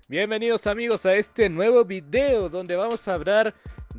Bienvenidos amigos a este nuevo video donde vamos a hablar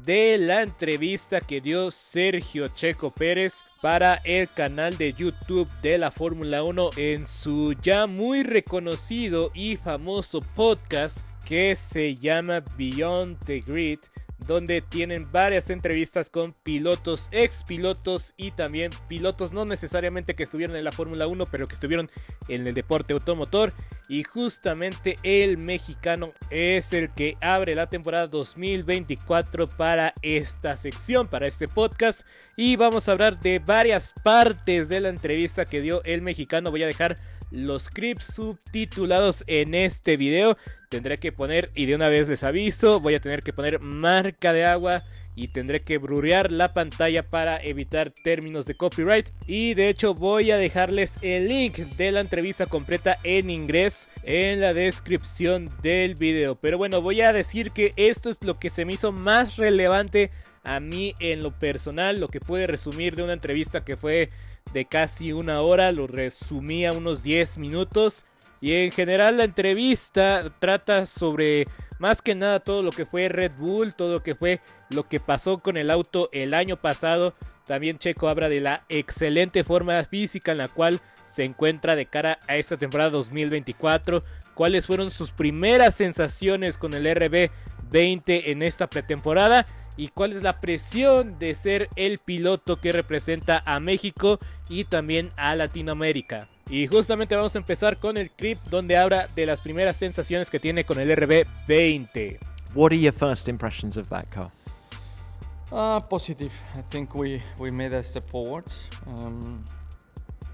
de la entrevista que dio Sergio Checo Pérez para el canal de YouTube de la Fórmula 1 en su ya muy reconocido y famoso podcast que se llama Beyond the Grid, donde tienen varias entrevistas con pilotos, ex pilotos y también pilotos no necesariamente que estuvieron en la Fórmula 1, pero que estuvieron en el deporte automotor. Y justamente el mexicano es el que abre la temporada 2024 para esta sección, para este podcast. Y vamos a hablar de varias partes de la entrevista que dio el mexicano. Voy a dejar los clips subtitulados en este video. Tendré que poner, y de una vez les aviso, voy a tener que poner marca de agua y tendré que blurrear la pantalla para evitar términos de copyright. Y de hecho voy a dejarles el link de la entrevista completa en inglés en la descripción del video. Pero bueno, voy a decir que esto es lo que se me hizo más relevante a mí en lo personal, lo que pude resumir de una entrevista que fue de casi una hora, lo resumí a unos 10 minutos. Y en general la entrevista trata sobre más que nada todo lo que fue RedBull, todo lo que fue lo que pasó con el auto el año pasado. También Checo habla de la excelente forma física en la cual se encuentra de cara a esta temporada 2024. Cuáles fueron sus primeras sensaciones con el RB20 en esta pretemporada. Y cuál es la presión de ser el piloto que representa a México y también a Latinoamérica. Y justamente vamos a empezar con el clip donde habla de las primeras sensaciones que tiene con el RB20. What are your first impressions of that car? Positive. I think we made a step forward.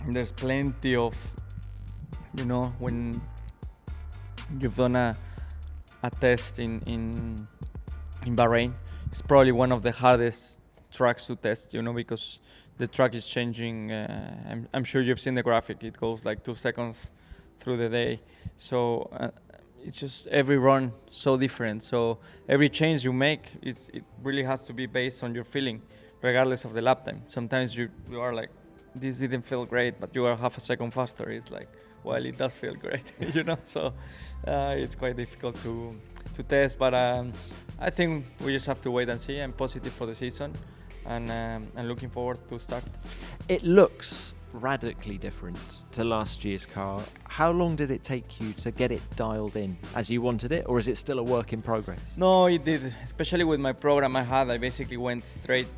There's plenty of, when you've done a test in Bahrain, it's probably one of the hardest tracks to test, because the track is changing. I'm sure you've seen the graphic. It goes like 2 seconds through the day. So it's just every run so different. So every change you make, it really has to be based on your feeling, regardless of the lap time. Sometimes you are like, this didn't feel great, but you are half a second faster. It's like, well, it does feel great, So it's quite difficult to test. But I think we just have to wait and see. I'm positive for the season. And looking forward to start. It looks radically different to last year's car. How long did it take you to get it dialed in as you wanted it, or is it still a work in progress? No, it did. Especially with my program I basically went straight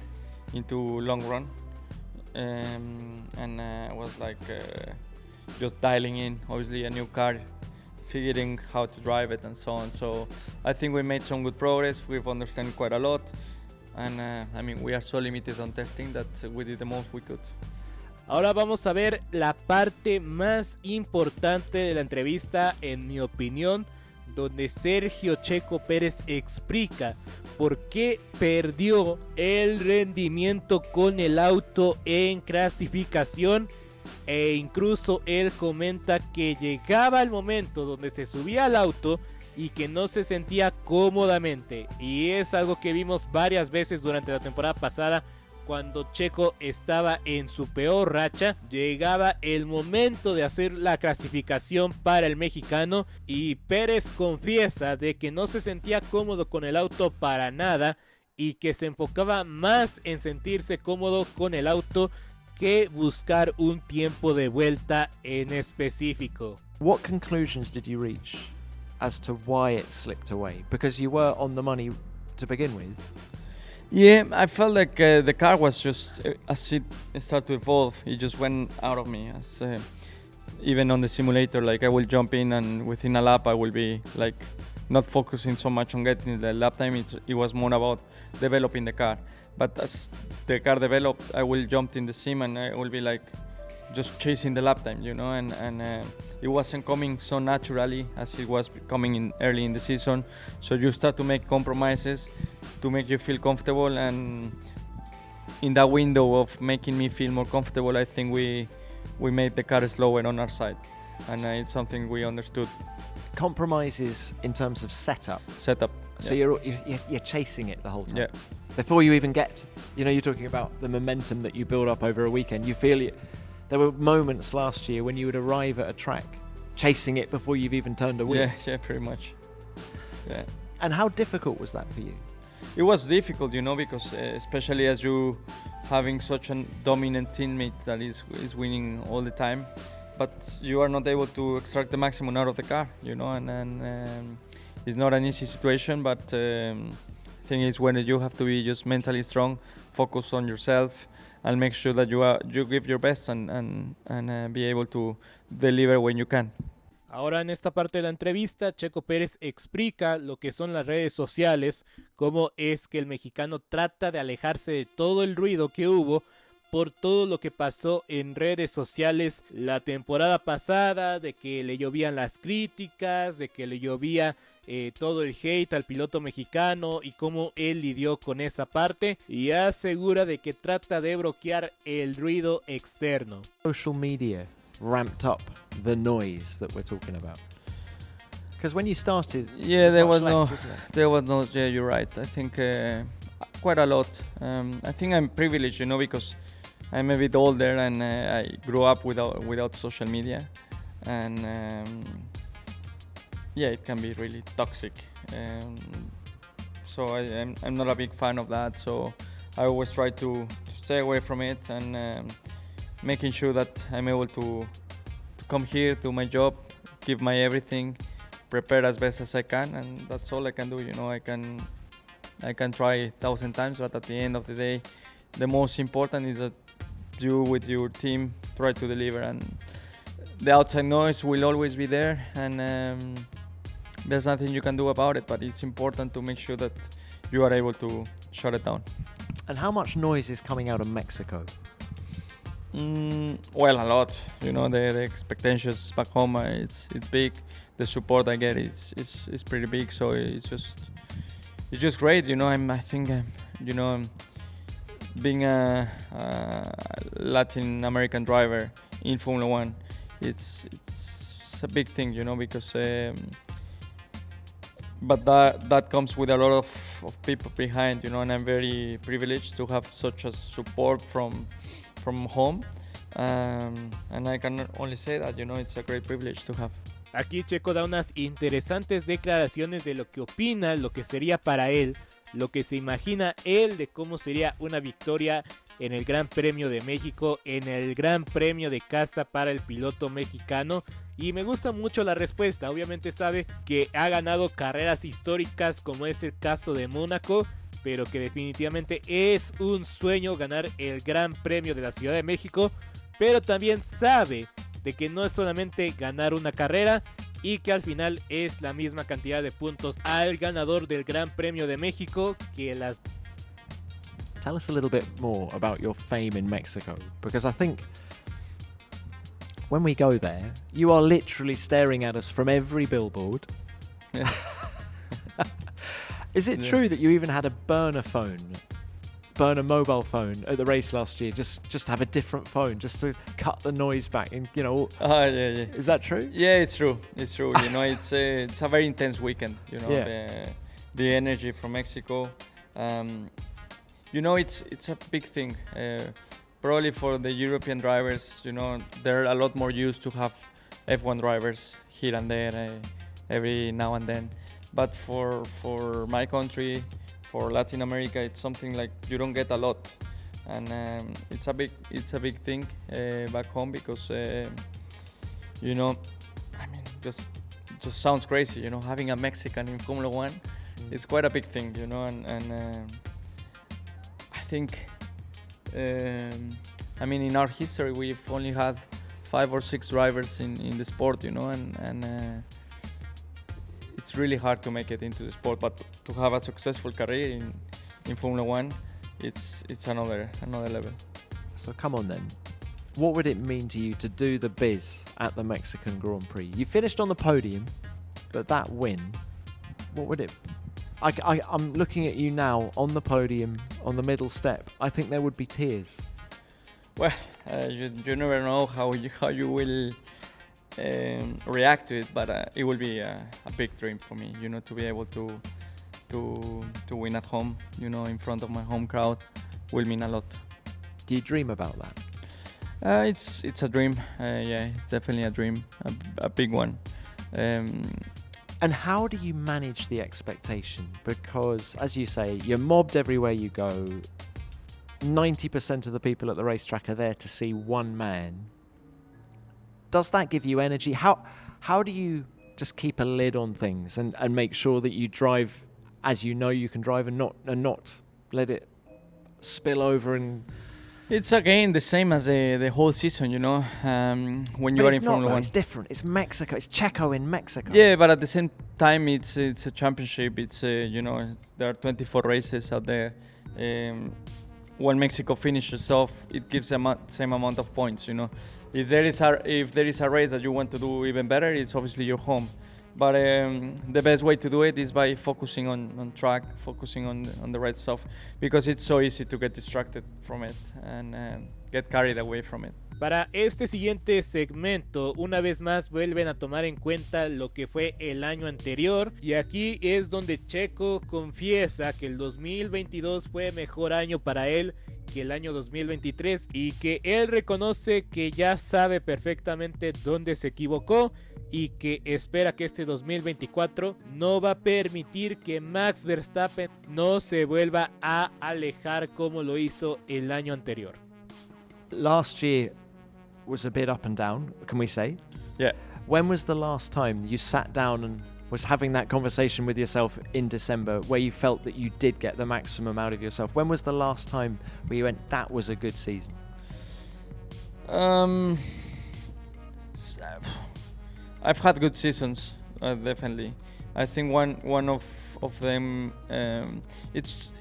into long run. And I was like just dialing in, obviously, a new car, figuring how to drive it and so on. So I think we made some good progress. We've understood quite a lot. And we are so limited on testing that we did the most we could. Ahora vamos a ver la parte más importante de la entrevista, en mi opinión, donde Sergio Checo Pérez explica por qué perdió el rendimiento con el auto en clasificación. E incluso él comenta que llegaba el momento donde se subía al auto y que no se sentía cómodamente, y es algo que vimos varias veces durante la temporada pasada. Cuando Checo estaba en su peor racha, llegaba el momento de hacer la clasificación para el mexicano y Pérez confiesa de que no se sentía cómodo con el auto para nada y que se enfocaba más en sentirse cómodo con el auto que buscar un tiempo de vuelta en específico. What conclusions did you reach as to why it slipped away? Because you were on the money to begin with. Yeah, I felt like the car was just, as it started to evolve, it just went out of me. As even on the simulator, like I will jump in and within a lap I will be like not focusing so much on getting the lap time. It was more about developing the car. But as the car developed, I will jump in the sim and I will be like just chasing the lap time, and it wasn't coming so naturally as it was coming in early in the season. So you start to make compromises to make you feel comfortable, and in that window of making me feel more comfortable, I think we made the car slower on our side, and it's something we understood. Compromises in terms of setup. So yeah. you're chasing it the whole time. Yeah. Before you even get, you're talking about the momentum that you build up over a weekend. You feel it. There were moments last year when you would arrive at a track chasing it before you've even turned a wheel. Yeah, pretty much. Yeah. And how difficult was that for you? It was difficult, because especially as you having such a dominant teammate that is winning all the time, but you are not able to extract the maximum out of the car, and it's not an easy situation, but thing is when you have to be just mentally strong, focus on yourself, and make sure that you give your best and be able to deliver when you can. Ahora en esta parte de la entrevista, Checo Pérez explica lo que son las redes sociales, cómo es que el mexicano trata de alejarse de todo el ruido que hubo por todo lo que pasó en redes sociales la temporada pasada, de que le llovían las críticas, de que le llovía todo el hate al piloto mexicano y cómo él lidió con esa parte, y asegura de que trata de bloquear el ruido externo. Social media ramped up the noise that we're talking about. Because when you started, yeah, there was less, no. Yeah, you're right. I think quite a lot. I think I'm privileged, because I'm a bit older and I grew up without social media, and yeah, it can be really toxic. So I'm not a big fan of that. So I always try to stay away from it, and making sure that I'm able to come here, do my job, give my everything, prepare as best as I can, and that's all I can do. I can try 1,000 times, but at the end of the day, the most important is that you with your team try to deliver, and the outside noise will always be there, and there's nothing you can do about it, but it's important to make sure that you are able to shut it down. And how much noise is coming out of Mexico? Well, a lot. The expectations back home, it's big. The support I get is pretty big. So it's just great. I think being a Latin American driver in Formula One, it's a big thing. Because but that comes with a lot of people behind. And I'm very privileged to have such a support from home, and I can only say that it's a great privilege to have. Aquí Checo da unas interesantes declaraciones de lo que opina, lo que sería para él, lo que se imagina él de cómo sería una victoria en el Gran Premio de México, en el Gran Premio de casa para el piloto mexicano. Y me gusta mucho la respuesta. Obviamente sabe que ha ganado carreras históricas, como es el caso de Mónaco, pero que definitivamente es un sueño ganar el Gran Premio de la Ciudad de México, pero también sabe de que no es solamente ganar una carrera y que al final es la misma cantidad de puntos al ganador del Gran Premio de México que las... Tell us a little bit more about your fame in Mexico, because I think when we go there, you are literally staring at us from every billboard. Yeah. Is it true that you even had a burner mobile phone at the race last year? Just have a different phone just to cut the noise back, and Yeah. Is that true? Yeah, it's true. It's it's a very intense weekend. Yeah. The energy from Mexico. It's a big thing. Probably for the European drivers, they're a lot more used to have F1 drivers here and there every now and then. But for my country, for Latin America, it's something like you don't get a lot, and it's a big thing back home, because just sounds crazy, having a Mexican in Formula One, it's quite a big thing, and I think in our history we've only had 5 or 6 drivers in the sport, and it's really hard to make it into the sport, but to have a successful career in Formula One, it's another level. So come on then, what would it mean to you to do the biz at the Mexican Grand Prix? You finished on the podium, but that win, what would it... I'm looking at you now on the podium, on the middle step. I think there would be tears. Well, you never know how you will react to it, but it will be a big dream for me, to be able to win at home, in front of my home crowd, will mean a lot. Do you dream about that? It's a dream. Yeah, it's definitely a dream, a big one. And how do you manage the expectation? Because, as you say, you're mobbed everywhere you go. 90% of the people at the racetrack are there to see one man. Does that give you energy? How do you just keep a lid on things and make sure that you drive as you know you can drive and not let it spill over? And It's again the same as the whole season, you know. When you are in Formula One, it's different. It's Mexico. It's Checo in Mexico. yeah, but at the same time, it's a championship. It's you know, there are 24 races out there. When Mexico finishes off, it gives them same amount of points, you know. If there is a race that you want to do even better, it's obviously your home. But the best way to do it is by focusing on track, focusing on the right stuff, because it's so easy to get distracted from it and get carried away from it. Para este siguiente segmento, una vez más vuelven a tomar en cuenta lo que fue el año anterior, y aquí es donde Checo confiesa que el 2022 fue mejor año para él que el año 2023 y que él reconoce que ya sabe perfectamente dónde se equivocó y que espera que este 2024 no va a permitir que Max Verstappen no se vuelva a alejar como lo hizo el año anterior. Last year was a bit up and down, can we say? Yeah. When was the last time you sat down and was having that conversation with yourself in December where you felt that you did get the maximum out of yourself? When was the last time where you went, that was a good season? I've had good seasons, definitely. I think one of them, it's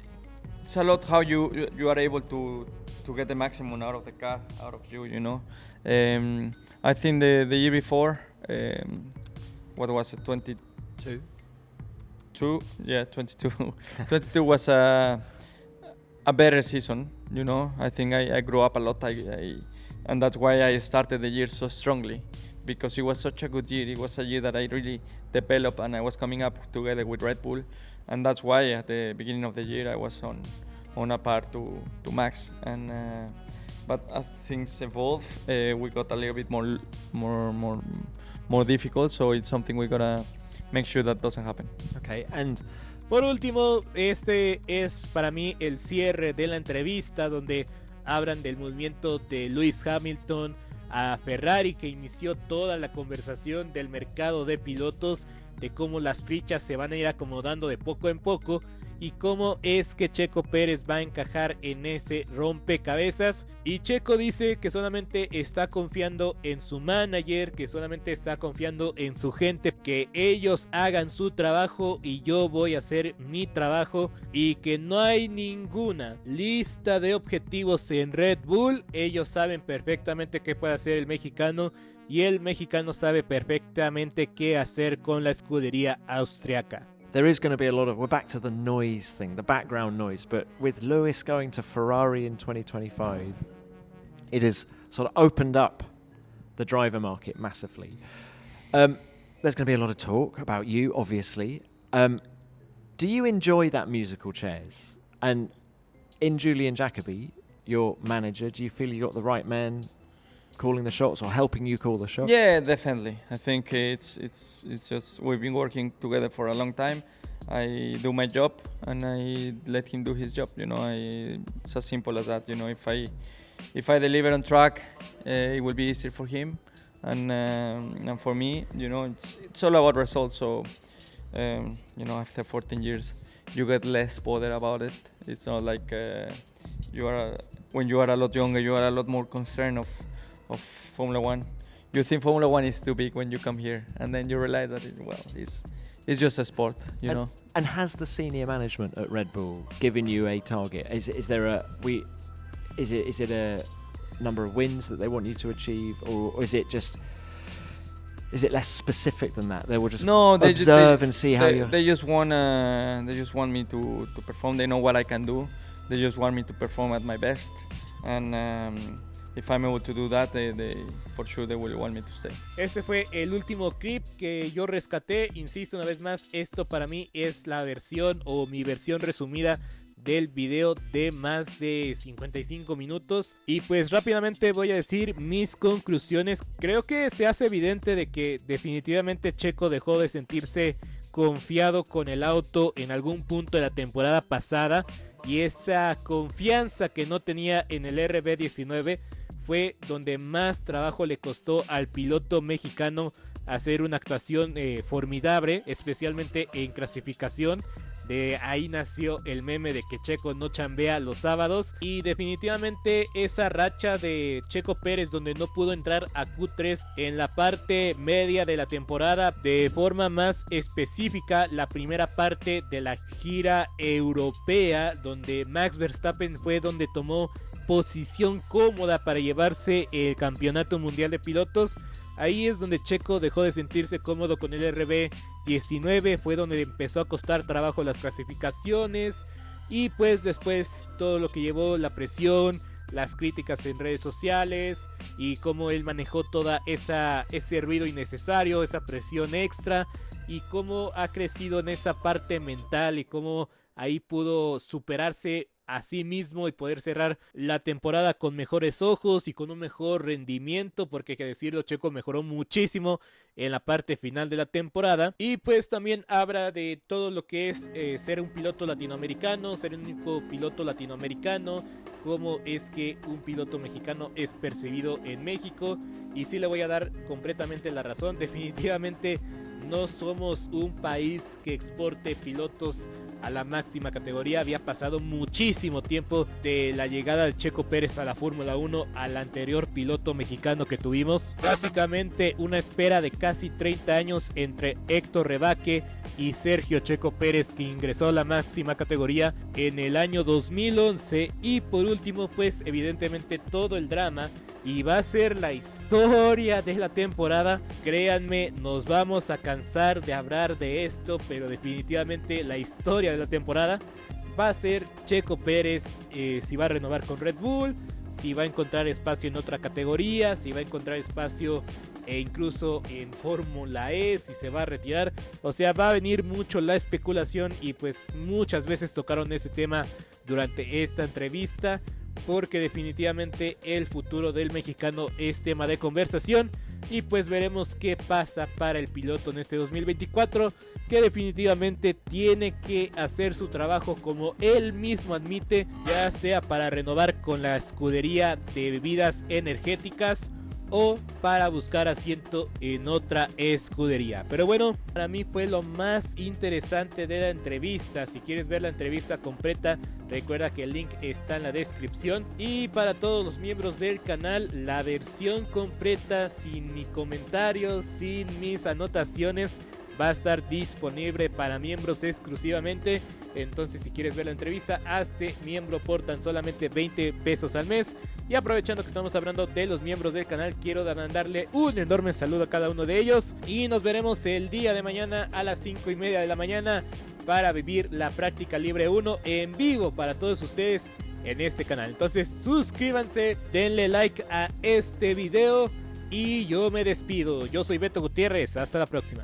a lot how you are able to get the maximum out of the car, out of you, you know. I think the year before, what was it, 22? Yeah, 22. 22 was a better season, you know. I think I grew up a lot, and that's why I started the year so strongly, because it was such a good year. It was a year that I really developed, and I was coming up together with RedBull, and that's why at the beginning of the year I was on a par to Max. And but as things evolve, we got a little bit more difficult, so it's something we gotta make sure that doesn't happen. Okay, and por último, este es para mí el cierre de la entrevista, donde hablan del movimiento de Lewis Hamilton a Ferrari, que inició toda la conversación del mercado de pilotos, de cómo las fichas se van a ir acomodando de poco en poco y cómo es que Checo Pérez va a encajar en ese rompecabezas. Y Checo dice que solamente está confiando en su manager, que solamente está confiando en su gente, que ellos hagan su trabajo y yo voy a hacer mi trabajo, y que no hay ninguna lista de objetivos en Red Bull. Ellos saben perfectamente qué puede hacer el mexicano y el mexicano sabe perfectamente qué hacer con la escudería austriaca. there is going to be a lot of, we're back to the noise thing, the background noise, but with Lewis going to Ferrari in 2025, it has sort of opened up the driver market massively. There's going to be a lot of talk about you, obviously. Do you enjoy that musical chairs? And in Julian Jacobi, your manager, do you feel you got the right man calling the shots or helping you call the shots? Yeah, definitely. I think it's just we've been working together for a long time. I do my job and I let him do his job. You know, it's as simple as that. You know, if I deliver on track, it will be easier for him and for me. You know, it's all about results. So you know, after 14 years, you get less bothered about it. It's not like when you are a lot younger, you are a lot more concerned of Formula One. You think Formula One is too big when you come here, and then you realize that it's just a sport, you know. And has the senior management at Red Bull given you a target? Is it a number of wins that they want you to achieve, or is it less specific than that? They will just observe and see how you. They just want me to perform. They know what I can do. They just want me to perform at my best, and if I'm able to do that, they for sure they will want me to stay. Ese fue el último clip que yo rescaté. Insisto una vez más, esto para mí es la versión o mi versión resumida del video de más de 55 minutos. Y pues rápidamente voy a decir mis conclusiones. Creo que se hace evidente de que definitivamente Checo dejó de sentirse confiado con el auto en algún punto de la temporada pasada, y esa confianza que no tenía en el RB19 fue donde más trabajo le costó al piloto mexicano hacer una actuación formidable, especialmente en clasificación. De ahí nació el meme de que Checo no chambea los sábados, y definitivamente esa racha de Checo Pérez donde no pudo entrar a Q3 en la parte media de la temporada, de forma más específica la primera parte de la gira europea, donde Max Verstappen fue donde tomó posición cómoda para llevarse el campeonato mundial de pilotos. Ahí es donde Checo dejó de sentirse cómodo con el RB19, fue donde empezó a costar trabajo las clasificaciones, y pues después todo lo que llevó, la presión, las críticas en redes sociales, y cómo él manejó toda ese ruido innecesario, esa presión extra, y cómo ha crecido en esa parte mental, y cómo ahí pudo superarse a sí mismo y poder cerrar la temporada con mejores ojos y con un mejor rendimiento, porque hay que decirlo, Checo mejoró muchísimo en la parte final de la temporada. Y pues también habla de todo lo que es ser un piloto latinoamericano, ser el único piloto latinoamericano, cómo es que un piloto mexicano es percibido en México. Y sí le voy a dar completamente la razón, definitivamente no somos un país que exporte pilotos a la máxima categoría. Había pasado muchísimo tiempo de la llegada de Checo Pérez a la Fórmula 1 al anterior piloto mexicano que tuvimos. Básicamente una espera de casi 30 años entre Héctor Rebaque y Sergio Checo Pérez, que ingresó a la máxima categoría en el año 2011. Y por último, pues evidentemente todo el drama, y va a ser la historia de la temporada. Créanme, nos vamos a cansar de hablar de esto, pero definitivamente la historia de la temporada va a ser Checo Pérez, si va a renovar con Red Bull, si va a encontrar espacio en otra categoría, si va a encontrar espacio incluso en Fórmula E, si se va a retirar. O sea, va a venir mucho la especulación, y pues muchas veces tocaron ese tema durante esta entrevista, porque definitivamente el futuro del mexicano es tema de conversación. Y pues veremos qué pasa para el piloto en este 2024, que definitivamente tiene que hacer su trabajo, como él mismo admite, ya sea para renovar con la escudería de bebidas energéticas o para buscar asiento en otra escudería. Pero bueno, para mí fue lo más interesante de la entrevista. Si quieres ver la entrevista completa, recuerda que el link está en la descripción. Y para todos los miembros del canal, la versión completa, sin mi comentario, sin mis anotaciones, va a estar disponible para miembros exclusivamente. Entonces, si quieres ver la entrevista, hazte miembro por tan solamente 20 pesos al mes. Y aprovechando que estamos hablando de los miembros del canal, quiero mandarle un enorme saludo a cada uno de ellos. Y nos veremos el día de mañana a las 5:30 de la mañana para vivir la práctica libre 1 en vivo para todos ustedes en este canal. Entonces suscríbanse, denle like a este video y yo me despido. Yo soy Beto Gutiérrez, hasta la próxima.